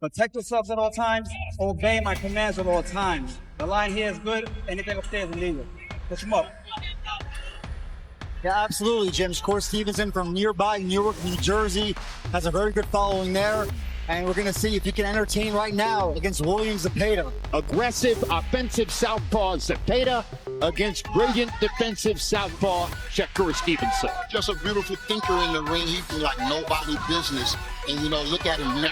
Protect yourselves at all times. Obey my commands at all times. The line here is good. Anything upstairs is needed. Push them up. Yeah, absolutely, Jim. Shakur Stevenson from nearby Newark, New Jersey, has a very good following there. And we're going to see if he can entertain right now against William Zepeda. Aggressive offensive southpaw Zepeda against brilliant defensive southpaw Shakur Stevenson. Just a beautiful thinker in the ring. He can like nobody business. And, you know, look at him now.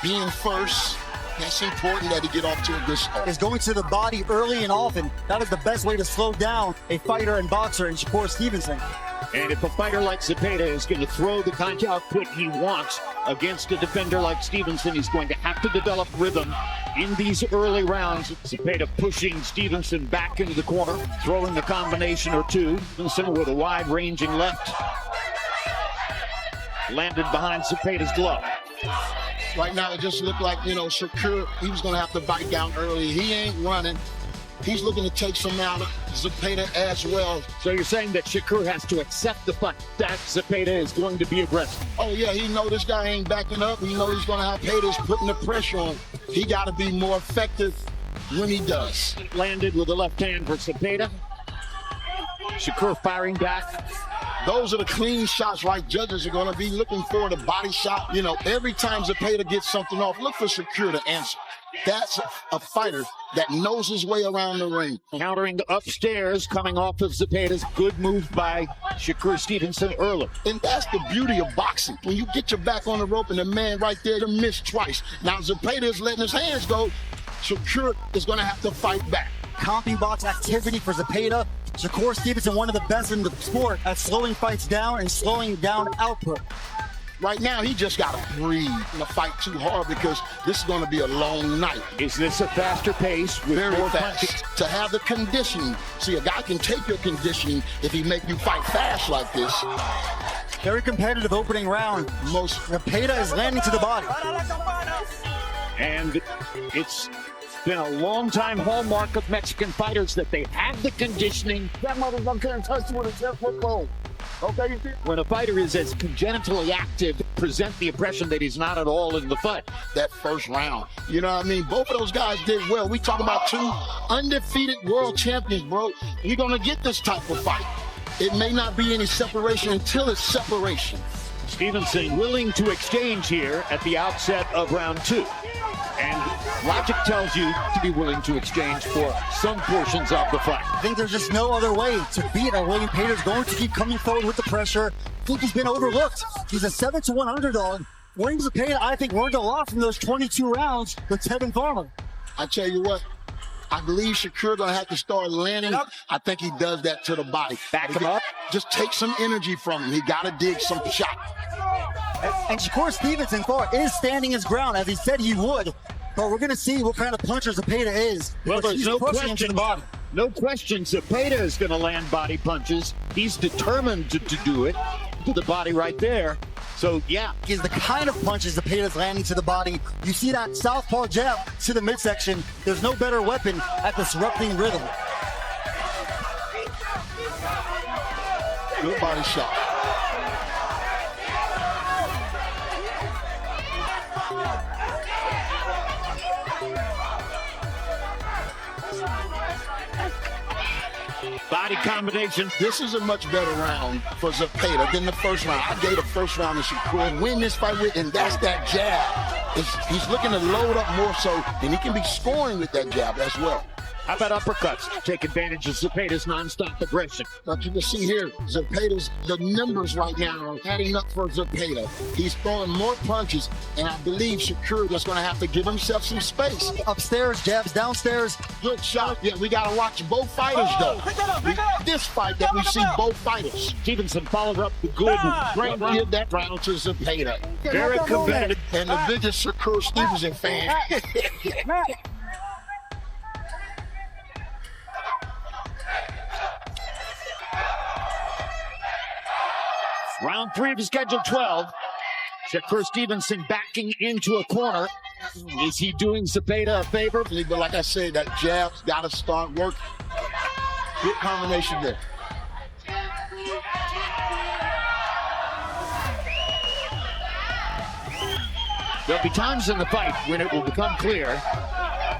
Being first, that's important that he get off to a good start. Is going to the body early and often. That is the best way to slow down a fighter and boxer in Shakur Stevenson. And if a fighter like Zepeda is going to throw the kind of output he wants against a defender like Stevenson, he's going to have to develop rhythm in these early rounds. Zepeda pushing Stevenson back into the corner, throwing a combination or two. Stevenson with a wide-ranging left. Landed behind Zepeda's glove. Right now, it just looked like, you know, Shakur, he was going to have to bite down early. He ain't running. He's looking to take some out of Zepeda as well. So you're saying that Shakur has to accept the fact that Zepeda is going to be aggressive? Oh, yeah, he know this guy ain't backing up. He know he's going to have haters putting the pressure on. He got to be more effective when he does. Landed with the left hand for Zepeda. Shakur firing back. Those are the clean shots, right? Judges are going to be looking for the body shot. You know, every time Zepeda gets something off, look for Shakur to answer. That's a fighter that knows his way around the ring. Countering upstairs, coming off of Zepeda's good move by Shakur Stevenson early. And that's the beauty of boxing. When you get your back on the rope and the man right there to miss twice. Now Zepeda is letting his hands go. Shakur is going to have to fight back. Comping box activity for Zepeda. Shakur Stevenson, one of the best in the sport at slowing fights down and slowing down output. Right now, he just got to breathe and fight too hard because this is going to be a long night. Is this a faster pace with Very more fast. punches? To have the conditioning. See, a guy can take your conditioning if he make you fight fast like this. Very competitive opening round. Zepeda is landing to the body. And it's been a long-time hallmark of Mexican fighters that they have the conditioning. That motherfucker can't touch you with a 10-foot pole. Okay, you see? When a fighter is as congenitally active, present the impression that he's not at all in the fight. That first round, you know what I mean? Both of those guys did well. We talking about two undefeated world champions, bro. You're going to get this type of fight. It may not be any separation until it's separation. Stevenson willing to exchange here at the outset of round two. And logic tells you to be willing to exchange for some portions of the fight. I think there's just no other way to beat it. William Zepeda is going to keep coming forward with the pressure. I think he's been overlooked. He's a 7-1 underdog. William Zepeda, I think, learned a lot from those 22 rounds with Tevin Farmer. I tell you what, I believe Shakur gonna have to start landing. I think he does that to the body. Back him up. Just take some energy from him. He gotta dig some shot. And Shakur Stevenson is standing his ground as he said he would. But we're gonna see what kind of puncher Zepeda is. Well, there's he's no pushing him to question. the body. No question Zepeda is going to land body punches. He's determined to do it to the body right there. So, yeah. Is the kind of punches Zepeda's landing to the body. You see that southpaw jab to the midsection. There's no better weapon at disrupting rhythm. Good body shot. Body combination. This is a much better round for Zepeda than the first round. I gave the first round to Shakur and win this fight with, and that's that jab. He's looking to load up more so, and he can be scoring with that jab as well. How about uppercuts? Take advantage of Zepeda's nonstop aggression. But you can see here, Zepeda's, the numbers right now are adding up for Zepeda. He's throwing more punches, and I believe Shakur is going to have to give himself some space. Upstairs, jabs downstairs. Good shot. Yeah, we got to watch both fighters, though. This fight that we see both fighters. Stevenson followed up the good Great give that round to Zepeda. very competitive. And the biggest Shakur Stevenson fan. Round 3 of schedule 12. Shakur Stevenson backing into a corner. Is he doing Zepeda a favor? But like I said, that jab's got to start working. Good combination there. There'll be times in the fight when it will become clear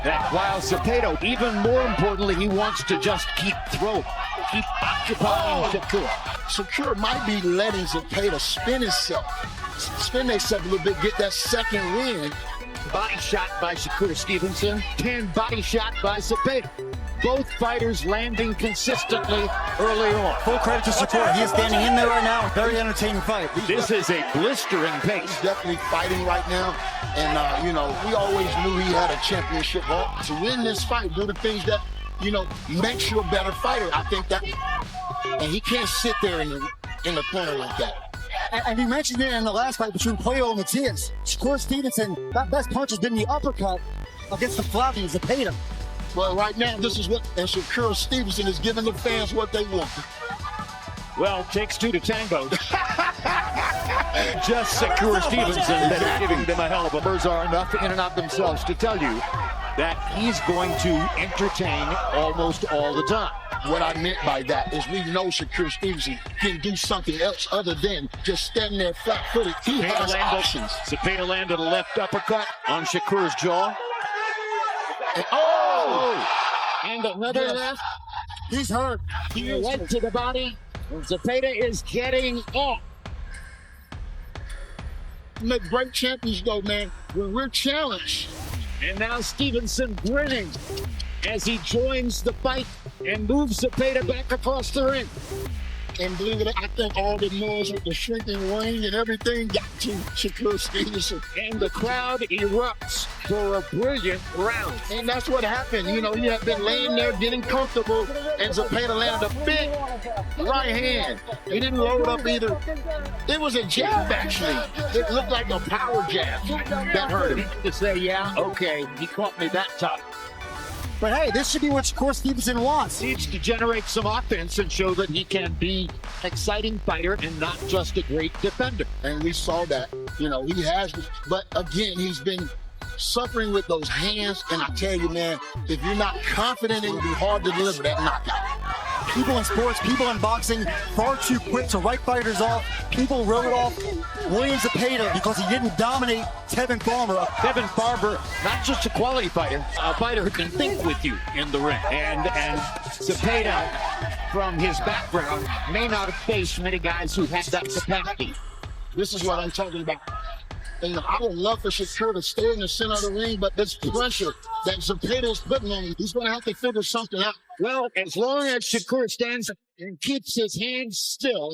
that while Zepeda, even more importantly, he wants to just keep throwing, keep occupying Shakur. Shakur might be letting Zepeda spin himself a little bit, get that second win. Body shot by Shakur Stevenson, 10 body shot by Zepeda. Both fighters landing consistently early on. Full credit to Shakur. He is standing in there right now. Very entertaining fight. This is a blistering pace. He's definitely fighting right now. And, you know, we always knew he had a championship heart. To win this fight, do the things that, you know, makes you a better fighter. I think that, and he can't sit there in the corner like that. And you mentioned it in the last fight between Cuellar and Matias. Shakur Stevenson, that best punch has been the uppercut against the flapping Zepeda. Well, right now, this is what, and Shakur Stevenson is giving the fans what they want. Well, takes two to tango. Just Shakur Stevenson that is giving them a hell of a buzz are enough in and of themselves to tell you that he's going to entertain almost all the time. What I meant by that is we know Shakur Stevenson can do something else other than just standing there flat-footed. He has options. Zepeda landed a left uppercut on Shakur's jaw. And another left. He's hurt. He went to the body. Zepeda is getting off. Make great champions though, man. When we're challenged. And now Stevenson grinning as he joins the fight and moves Zepeda back across the ring. And believe it, I think all the noise with the shrinking ring and everything got to Shakur Stevenson. And the crowd erupts for a brilliant round. And that's what happened. You know, he had been laying there getting comfortable, and Zepeda landed a big right hand. He didn't load up either. It was a jab, actually. It looked like a power jab that hurt him. To say, yeah, okay, he caught me that time. But hey, this should be what Shakur Stevenson wants. Needs to generate some offense and show that he can be an exciting fighter and not just a great defender. And we saw that. You know, he has, but again, he's been suffering with those hands. And I tell you, man, if you're not confident, it will be hard to deliver that knockout. People in sports, people in boxing, far too quick to write fighters off. People wrote off William Zepeda because he didn't dominate Tevin Farmer. Tevin Farmer, not just a quality fighter, a fighter who can think with you in the ring. And Zepeda, from his background, may not have faced many guys who had that capacity. This is what I'm talking about. And I would love for Shakur to stay in the center of the ring, but this pressure that Zepeda is putting on him, he's going to have to figure something out. Well, as long as Shakur stands and keeps his hands still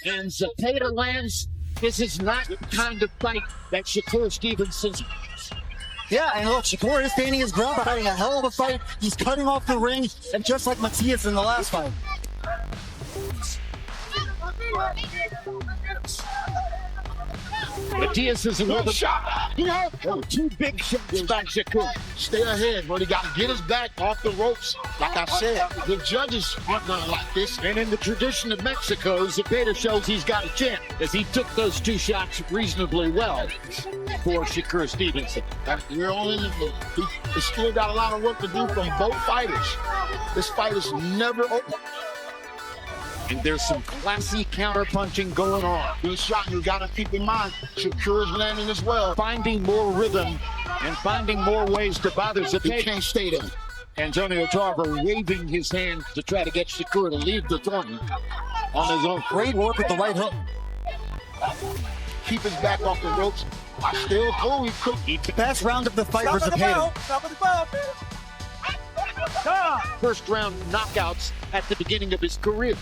and Zepeda lands, this is not the kind of fight that Shakur Stevenson. Yeah, and look, Shakur is standing his ground, fighting a hell of a fight. He's cutting off the ring, and just like Matias in the last fight. Matias is another shot. Yeah, two big shots by Shakur. Stay ahead, but he got to get his back off the ropes. Like I said, the judges aren't going to like this. And in the tradition of Mexico, Zepeda shows he's got a chance as he took those two shots reasonably well for Shakur Stevenson. We're all in it. He's still got a lot of work to do from both fighters. This fight is never over. And there's some classy counter-punching going on. Good shot. You got to keep in mind, Shakur is landing as well. Finding more rhythm and finding more ways to bother Zepeda. He can't stay there. Antonio Tarver waving his hand to try to get Shakur to leave the tournament on his own. Great work with the right hook. Keep his back off the ropes. He could. Best round of the fight for Zepeda. First round knockouts at the beginning of his career.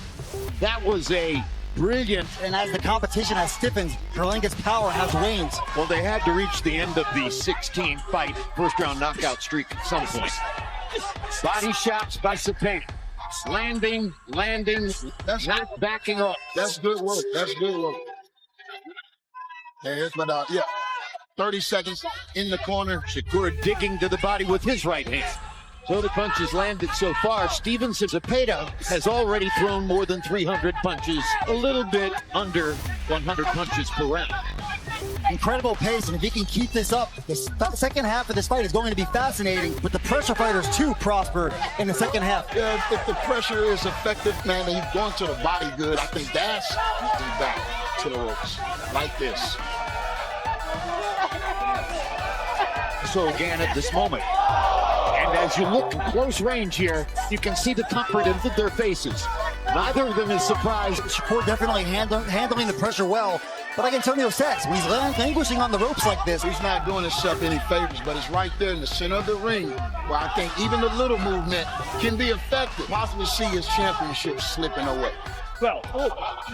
That was a brilliant. And as the competition has stiffened, Berlanga's power has waned. Well, they had to reach the end of the 16-fight first round knockout streak at some point. Body shots by Zepeda. Landing, that's not good. Backing up. That's good work. That's good work. Here's my 30 seconds in the corner. Shakur digging to the body with his right hand. So the punches landed so far. Stevenson Zepeda has already thrown more than 300 punches, a little bit under 100 punches per round. Incredible pace, and if he can keep this up, the second half of this fight is going to be fascinating with the pressure fighters too prosper in the second half. Yeah, if the pressure is effective, man, and he's going to the body good, I think that's back to the ropes, like this. so again at this moment. And as you look at close range here, you can see the comfort in their faces. Neither of them is surprised. Shakur definitely handling the pressure well. But like Antonio says, when he's languishing on the ropes like this, He's not doing himself any favors, but it's right there in the center of the ring where I think even the little movement can be effective. Possibly see his championship slipping away. Well,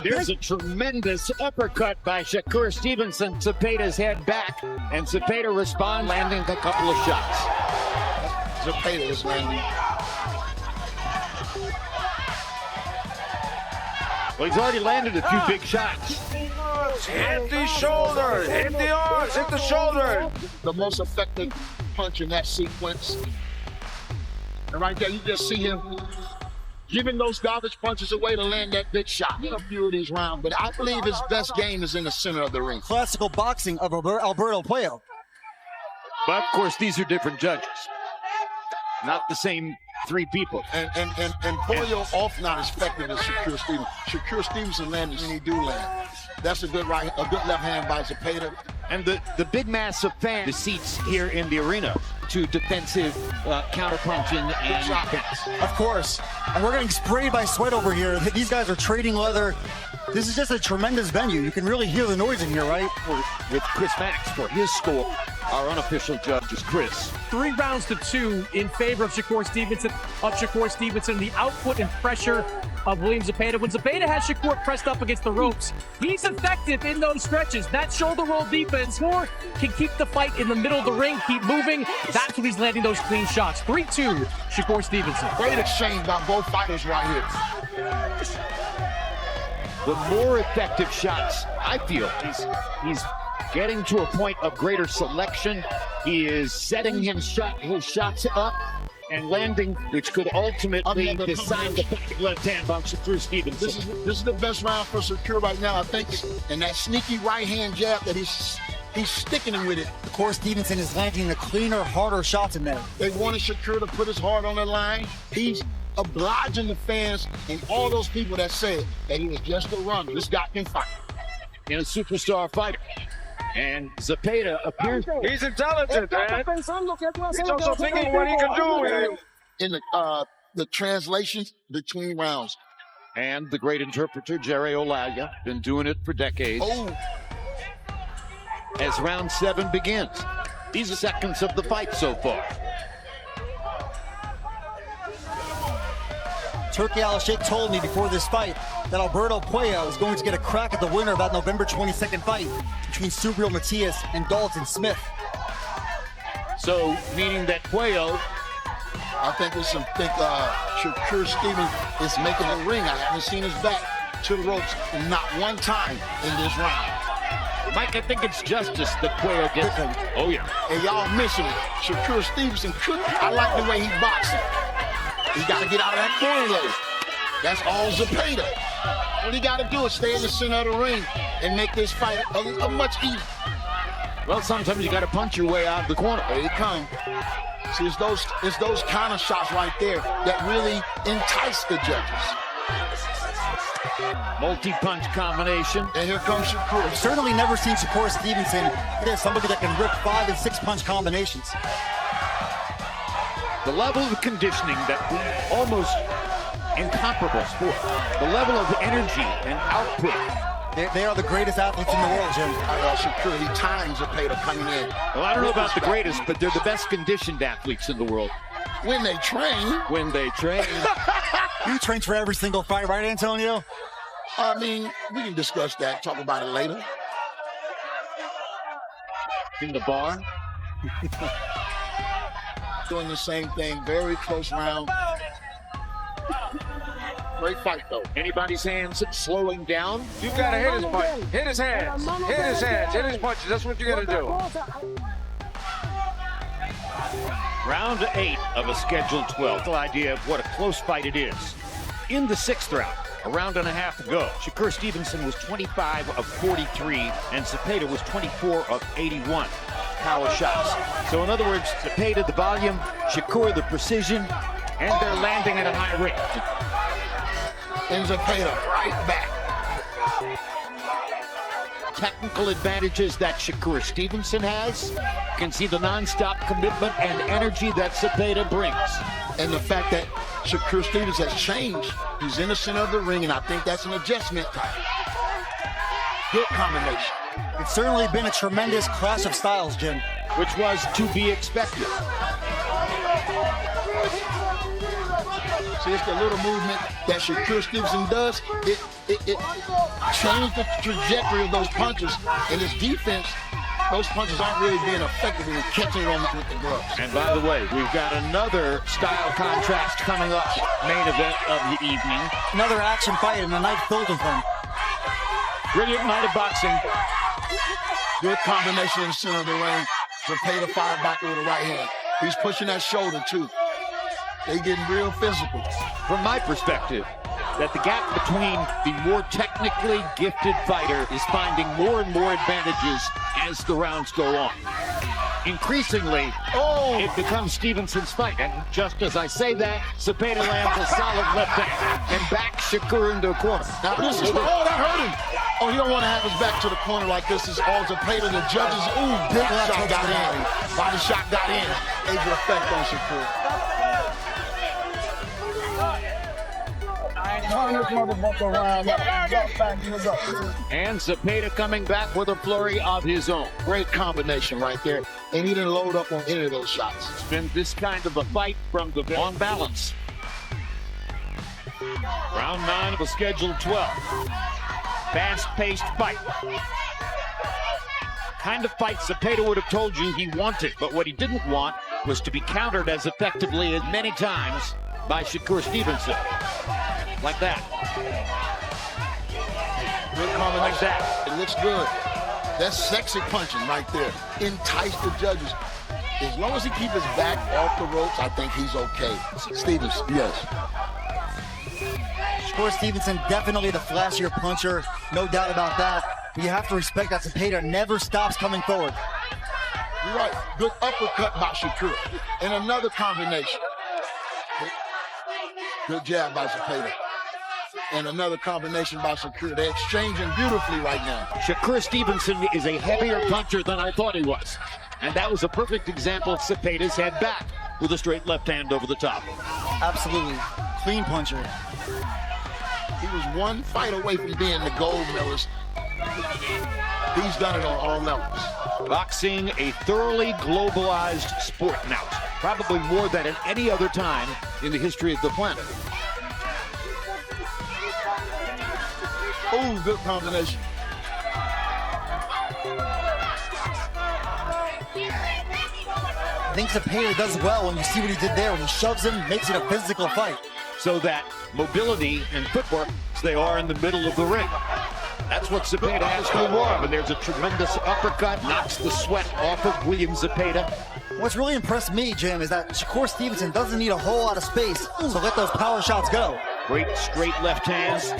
there's a tremendous uppercut by Shakur Stevenson. Zepeda's head back, and Zepeda responds, landing a couple of shots. Zepeda is landing. Well, he's already landed a few big shots. Hit the shoulder, hit the arms, hit the shoulder. The most effective punch in that sequence. And right there, you just see him giving those garbage punches away to land that big shot. A few of these rounds, but I believe his best game is in the center of the ring. classical boxing of Alberto Puello. But, of course, these are different judges. Not the same three people. And Puello off not as effective as Shakur Stevenson. Shakur Stevenson landed and he do land. That's a good left hand by Zepeda. And the big mass of fans, the seats here in the arena to defensive counterpunching and offense. Of course. And we're getting sprayed by sweat over here. These guys are trading leather. This is just a tremendous venue. You can really hear the noise in here, right? With Chris Max for his score. Our unofficial judge is Chris. 3 rounds to 2 in favor of Shakur Stevenson. The output and pressure of William Zepeda. When Zepeda has Shakur pressed up against the ropes, he's effective in those stretches. That shoulder roll defense can keep the fight in the middle of the ring, keep moving. That's when he's landing those clean shots. 3-2, Shakur Stevenson. Great exchange by both fighters right here. The more effective shots, I feel, he's getting to a point of greater selection. He is setting his shots up and landing, which could ultimately decide the left hand by Shakur Stevenson. This is the best round for Shakur right now, I think. And that sneaky right hand jab that he's sticking him with it. Of course, Stevenson is landing the cleaner, harder shots in there. They wanted Shakur to put his heart on the line. He's obliging the fans and all those people that said that he was just a runner. This guy can fight. In a superstar fighter. And Zepeda appears. He's intelligent, man. He's also thinking what he can do. In the translations between rounds. And the great interpreter, Jerry Olaya, been doing it for decades. Oh. As round 7 begins. These are seconds of the fight so far. Turkey Al-Sheikh told me before this fight that Alberto Puello is going to get a crack at the winner of that November 22nd fight between Subriel Matias and Dalton Smith. So, meaning that Puello, I think Shakur Stevenson is making the ring. I haven't seen his back to the ropes not one time in this round. Mike, I think it's justice that Puello gets him. Oh, yeah. And y'all missing it. Shakur Stevenson could. I like the way he's boxing. He got to get out of that corner load. That's all Zepeda. All he got to do is stay in the center of the ring and make this fight a much easier. Well, sometimes you got to punch your way out of the corner. There you come. See, it's those kind of shots right there that really entice the judges. Multi-punch combination. And here comes Shakur. I've certainly never seen Shakur Stevenson. There's somebody that can rip 5 and 6 punch combinations. The level of conditioning that almost incomparable sport. The level of energy and output. They are the greatest athletes in the world, Jim. Shakur, he times Zepeda coming in. Well, I don't know about the greatest, but they're the best conditioned athletes in the world. When they train. When they train. You train for every single fight, right, Antonio? I mean, we can discuss that, talk about it later. In the bar. Doing the same thing, very close round. Great fight, though. Anybody's hands slowing down? You gotta hit his punch, hit his hands, hit his hands, hit his punches. That's what you gotta do. Round 8 of a scheduled 12. The idea of what a close fight it is. In the 6th round, a round and a half to go. Shakur Stevenson was 25 of 43, and Zepeda was 24 of 81 power shots. So in other words, Zepeda the volume, Shakur the precision, and they're landing at a high rate. And Zepeda right back. technical advantages that Shakur Stevenson has. You can see the nonstop commitment and energy that Zepeda brings. And the fact that Shakur Stevenson has changed. He's in the center of the ring, and I think that's an adjustment time. Good combination. It's certainly been a tremendous clash of styles, Jim. Which was to be expected. See, it's the little movement that Shakur Stevenson does. It changed the trajectory of those punches. In his defense, those punches aren't really being effective in catching it with the gloves. And by the way, we've got another style contrast coming up, main event of the evening. Another action fight and a night filled with them. Brilliant night of boxing. Good combination in the center of the ring. Zepeda fired back with the right hand. He's pushing that shoulder, too. They getting real physical. From my perspective, that the gap between the more technically gifted fighter is finding more and more advantages as the rounds go on. Increasingly, it becomes Stevenson's fight. And just as I say that, Zepeda lands a solid left hand and backs Shakur into a corner. Now, this is, that hurt him. Oh, he don't want to have his back to the corner like this. Is all Zepeda. The judges, big shot got in. Body shot got in. Major effect on Shakur. And Zepeda coming back with a flurry of his own. Great combination right there. And he didn't load up on any of those shots. It's been this kind of a fight from the on balance. Round 9 of a scheduled 12. Fast-paced fight. Kind of fight Zepeda would have told you he wanted, but what he didn't want was to be countered as effectively as many times by Shakur Stevenson. Like that. Good combination. Like that. It looks good. That's sexy punching right there. Entice the judges. As long as he keeps his back off the ropes, I think he's okay. Stevenson, yes. Shakur Stevenson, definitely the flashier puncher. No doubt about that. But you have to respect that Zepeda never stops coming forward. You're right. Good uppercut by Shakur. And another combination. Good jab by Zepeda. And another combination by Shakur. They're exchanging beautifully right now. Shakur Stevenson is a heavier puncher than I thought he was. And that was a perfect example of Zepeda's head back with a straight left hand over the top. Absolutely. Clean puncher. He was one fight away from being the gold medalist. He's done it on all levels. Boxing, a thoroughly globalized sport now. Probably more than at any other time in the history of the planet. Oh, good combination. I think Zepeda does well when you see what he did there. When he shoves him, makes it a physical fight. So that mobility and footwork, as they are in the middle of the ring. That's what Zepeda has to love. And there's a tremendous uppercut, knocks the sweat off of William Zepeda. What's really impressed me, Jim, is that Shakur Stevenson doesn't need a whole lot of space, so let those power shots go. Great straight left hands.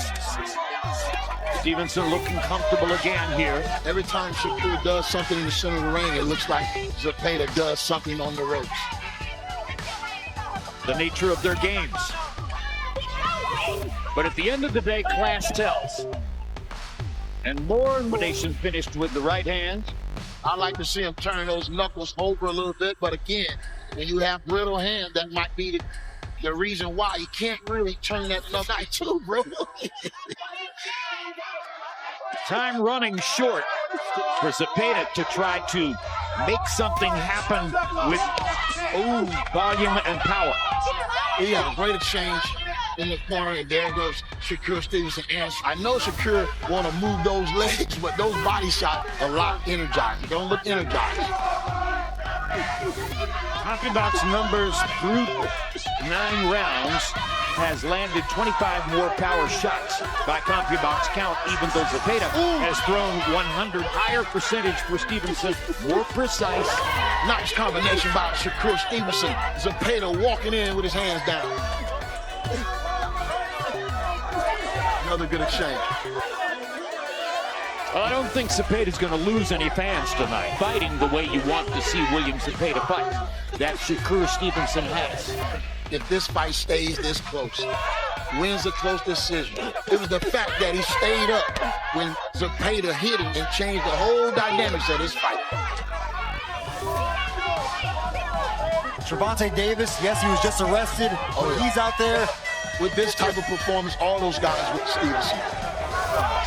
Stevenson looking comfortable again here. Every time Shakur does something in the center of the ring, it looks like Zepeda does something on the ropes. The nature of their games. But at the end of the day, class tells. And more nation finished with the right hand. I like to see him turn those knuckles over a little bit, but again, when you have brittle hand, that might be the reason why you can't really turn that knuckle too, bro. Time running short for Zepeda to try to make something happen with volume and power. He had a great exchange in the corner, and there goes Shakur Stevenson. And I know Shakur want to move those legs, but those body shots are a lot energized. They don't look energized. CompuBox numbers through 9 rounds has landed 25 more power shots by CompuBox count, even though Zepeda has thrown 100 higher percentage for Stevenson, more precise. Nice combination by Shakur Stevenson. Zepeda walking in with his hands down. Another good exchange. Well, I don't think Zepeda's going to lose any fans tonight. Fighting the way you want to see William Zepeda fight. That Shakur Stevenson has. If this fight stays this close, wins a close decision. It was the fact that he stayed up when Zepeda hit him and changed the whole dynamics of this fight. Gervonta Davis, yes, he was just arrested. Yeah. He's out there. With this type of performance, all those guys with Stevenson.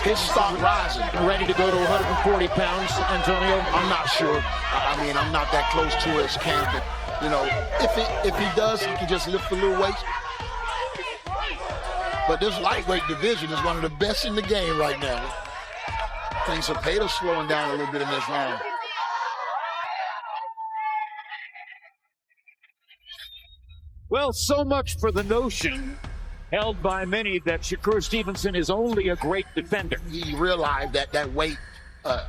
His stock rising. Ready to go to 140 pounds, Antonio? I'm not sure. I mean, I'm not that close to his camp. But, you know, if he does, he can just lift a little weight. But this lightweight division is one of the best in the game right now. I think Zepeda's slowing down a little bit in this round. Well, so much for the notion held by many that Shakur Stevenson is only a great defender. He realized that weight,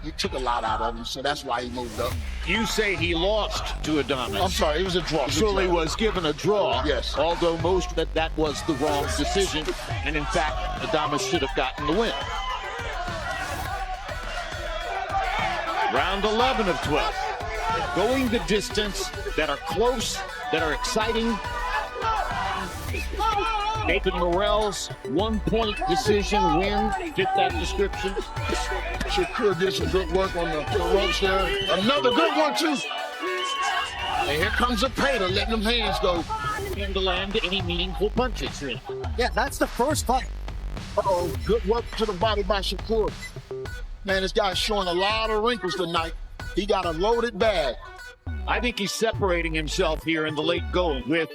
you took a lot out of him, so that's why he moved up. You say he lost to Adamas. I'm sorry, it was a draw. Surely was given a draw. Yes. Although most that was the wrong decision, and in fact, Adamas should have gotten the win. Round 11 of 12. Going the distance, that are close, that are exciting. Nathan Morrell's one-point decision win fit that description. Shakur did some good work on the ropes there. Another good one, too. And here comes Zepeda, letting them hands go. And to land any meaningful punches. Yeah, that's the first fight. Uh-oh, good work to the body by Shakur. Man, this guy's showing a lot of wrinkles tonight. He got a loaded bag. I think he's separating himself here in the late going with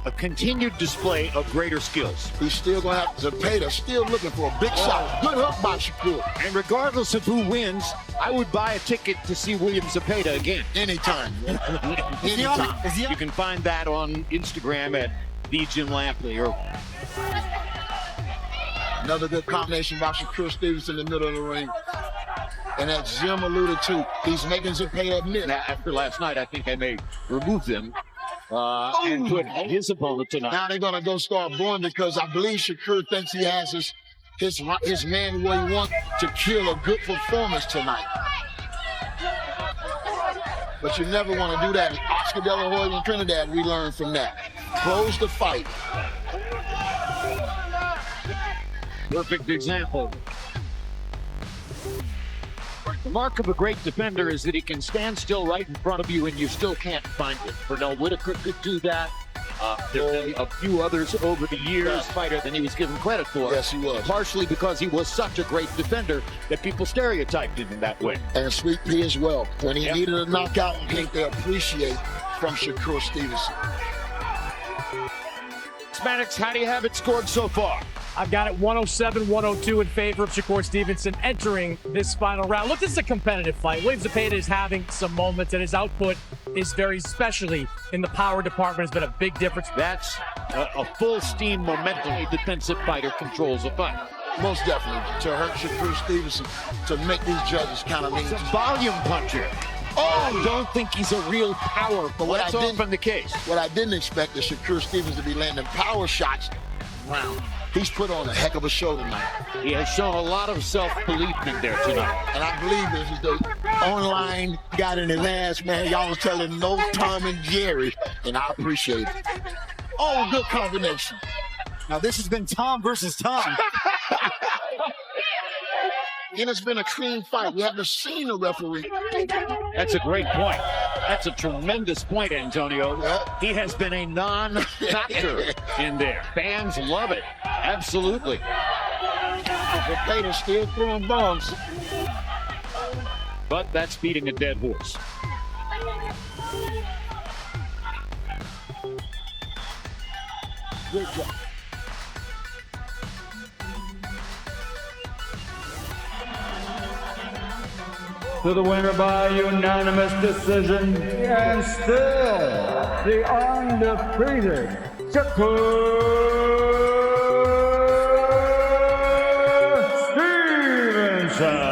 a continued display of greater skills. He's still going to have Zepeda, still looking for a big shot. Good hook by Shakur. And regardless of who wins, I would buy a ticket to see William Zepeda again. Anytime. Anytime. You can find that on Instagram at @TheJimLampley. Another good combination by Shakur Stevenson in the middle of the ring. And as Jim alluded to, he's making Zepeda admit. Now, after last night, I think I may remove them and put his opponent tonight. Now they're going to go start booing because I believe Shakur thinks he has his man where he wants to kill a good performance tonight. But you never want to do that. Oscar De La Hoya and Trinidad, we learned from that. Close the fight. Perfect example. The mark of a great defender is that he can stand still right in front of you and you still can't find it. Pernell Whitaker could do that. There have been a few others over the years, fighter than he was given credit for. Yes, he was. Partially because he was such a great defender that people stereotyped him in that way. And Sweet Pea as well. When he needed a knockout, I think they appreciate from Shakur Stevenson. Maddox, how do you have it scored so far? I've got it 107-102 in favor of Shakur Stevenson entering this final round. Look, this is a competitive fight. William Zepeda is having some moments, and his output is very, especially in the power department, has been a big difference. That's a full steam momentum. A defensive fighter controls a fight. Most definitely. To hurt Shakur Stevenson, to make these judges kind of lean. He's a volume puncher. I don't think he's a real power, but that's often the case. What I didn't expect is Shakur Stevenson to be landing power shots round. He's put on a heck of a show tonight. He has shown a lot of self-belief in there tonight. And I believe this is the online got in his ass, man. Y'all was telling no Tom and Jerry, and I appreciate it. Oh, good combination. Now this has been Tom versus Tom. And it's been a clean fight. We haven't seen a referee. That's a great point. That's a tremendous point, Antonio. Yep. He has been a non-factor in there. Fans love it. Absolutely. Zepeda's still throwing bombs. But that's beating a dead horse. Good job. To the winner by unanimous decision, and still the undefeated Shakur Stevenson.